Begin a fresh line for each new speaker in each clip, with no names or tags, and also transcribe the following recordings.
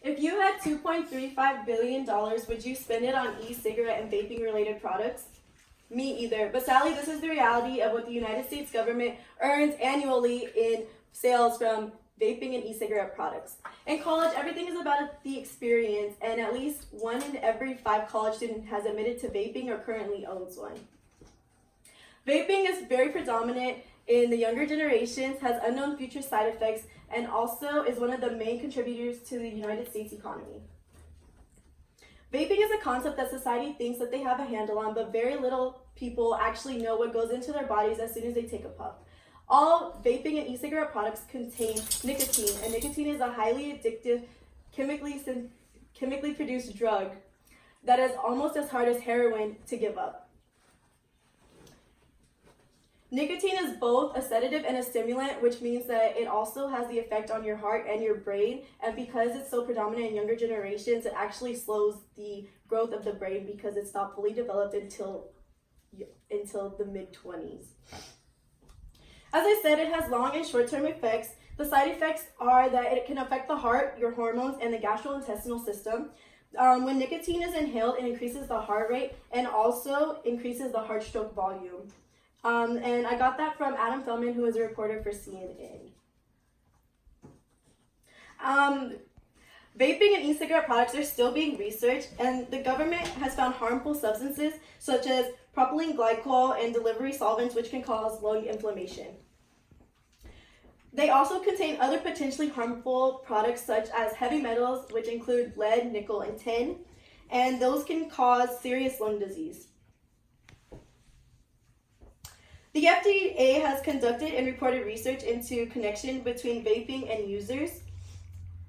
If you had $2.35 billion, would you spend it on e-cigarette and vaping related products? Me either. But sadly, this is the reality of what the United States government earns annually in sales from vaping and e-cigarette products. In college, everything is about the experience, and at least 1 in every 5 college students has admitted to vaping or currently owns one. Vaping is very predominant in the younger generations, has unknown future side effects, and also is one of the main contributors to the United States economy. Vaping is a concept that society thinks that they have a handle on, but very little people actually know what goes into their bodies as soon as they take a puff. All vaping and e-cigarette products contain nicotine, and nicotine is a highly addictive, chemically produced drug that is almost as hard as heroin to give up. Nicotine is both a sedative and a stimulant, which means that it also has the effect on your heart and your brain. And because it's so predominant in younger generations, it actually slows the growth of the brain because it's not fully developed until the mid-20s. As I said, it has long and short-term effects. The side effects are that it can affect the heart, your hormones, and the gastrointestinal system. When nicotine is inhaled, it increases the heart rate and also increases the heart stroke volume. And I got that from Adam Feldman, who is a reporter for CNN. Vaping and e-cigarette products are still being researched, and the government has found harmful substances such as propylene glycol and delivery solvents, which can cause lung inflammation. They also contain other potentially harmful products such as heavy metals, which include lead, nickel, and tin, and those can cause serious lung disease. The FDA has conducted and reported research into connection between vaping and users.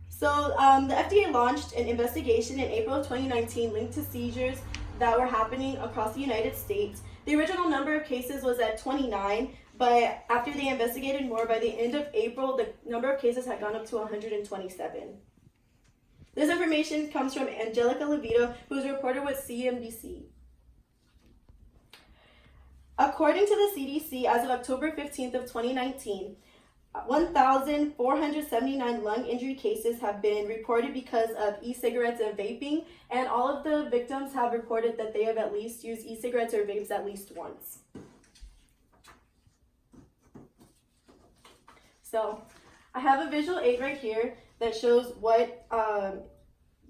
So the FDA launched an investigation in April of 2019 linked to seizures that were happening across the United States. The original number of cases was at 29, but after they investigated more, by the end of April, the number of cases had gone up to 127. This information comes from Angelica Levito, who is a reporter with CNBC. According to the CDC, as of October 15th of 2019, 1,479 lung injury cases have been reported because of e-cigarettes and vaping, and all of the victims have reported that they have at least used e-cigarettes or vapes at least once. So, I have a visual aid right here that shows what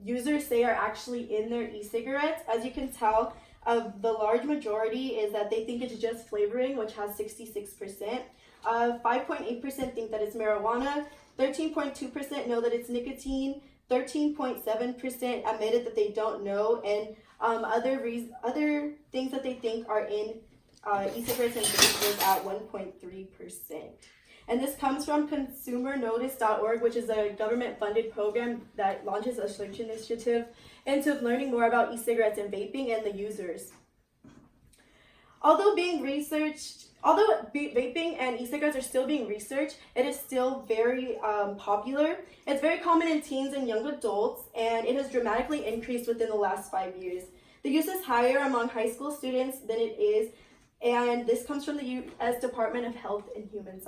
users say are actually in their e-cigarettes. As you can tell, the large majority is that they think it's just flavoring, which has 66%. 5.8% think that it's marijuana. 13.2% know that it's nicotine. 13.7% admitted that they don't know, and other things that they think are in e-cigarettes and vapes is at 1.3%. And this comes from consumernotice.org, which is a government-funded program that launches a search initiative into learning more about e-cigarettes and vaping and the users. Although vaping and e-cigarettes are still being researched, it is still very popular. It's very common in teens and young adults, and it has dramatically increased within the last 5 years. The use is higher among high school students than it is, and this comes from the U.S. Department of Health and Human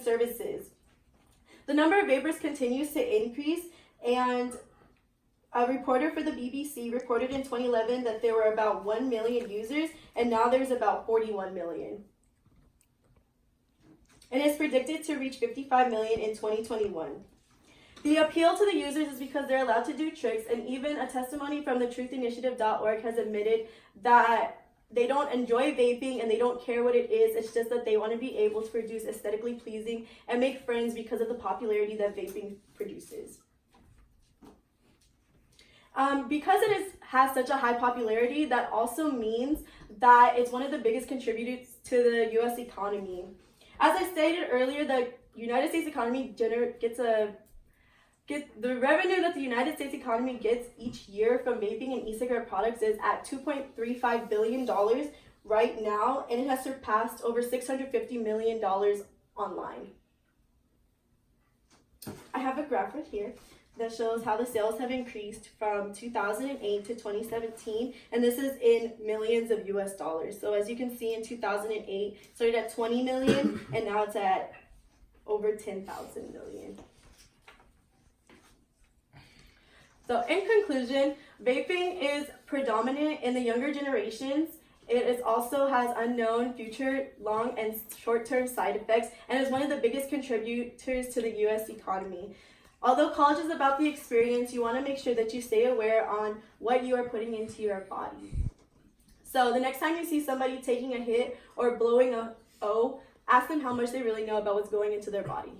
Services. The number of vapers continues to increase, and a reporter for the BBC reported in 2011 that there were about 1 million users, and now there's about 41 million. And it's predicted to reach 55 million in 2021. The appeal to the users is because they're allowed to do tricks, and even a testimony from the truthinitiative.org has admitted that they don't enjoy vaping and they don't care what it is. It's just that they want to be able to produce aesthetically pleasing and make friends because of the popularity that vaping produces. Because it has such a high popularity, that also means that it's one of the biggest contributors to the U.S. economy. As I stated earlier, the United States economy the revenue that the United States economy gets each year from vaping and e-cigarette products is at $2.35 billion right now, and it has surpassed over $650 million online. I have a graph right here that shows how the sales have increased from 2008 to 2017, and this is in millions of US dollars. So as you can see, in 2008, it started at 20 million, and now it's at over 10,000 million. So in conclusion, vaping is predominant in the younger generations. It also has unknown future long and short-term side effects and is one of the biggest contributors to the US economy. Although college is about the experience, you want to make sure that you stay aware on what you are putting into your body. So the next time you see somebody taking a hit or blowing a O, ask them how much they really know about what's going into their body.